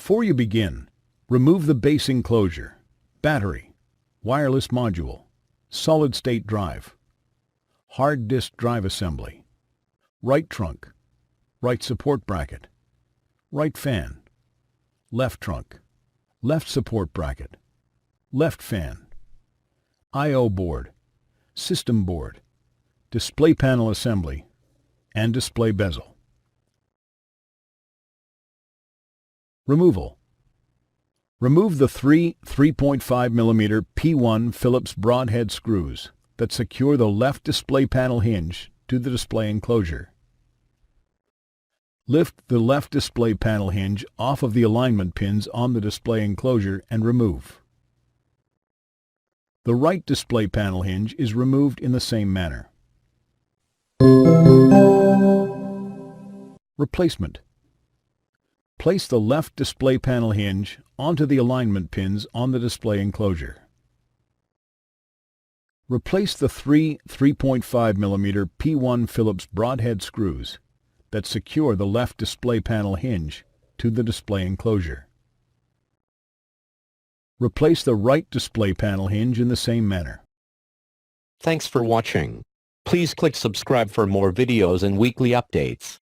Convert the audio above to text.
Before you begin, remove the base enclosure, battery, wireless module, solid-state drive, hard disk drive assembly, right trunk, right support bracket, right fan, left trunk, left support bracket, left fan, I/O board, system board, display panel assembly, and display bezel. Removal. Remove the three 3.5 mm P1 Phillips broadhead screws that secure the left display panel hinge to the display enclosure. Lift the left display panel hinge off of the alignment pins on the display enclosure and remove. The right display panel hinge is removed in the same manner. Replacement. Place the left display panel hinge onto the alignment pins on the display enclosure. Replace the three 3.5 mm P1 Phillips broadhead screws that secure the left display panel hinge to the display enclosure. Replace the right display panel hinge in the same manner. Thanks for watching. Please click subscribe for more videos and weekly updates.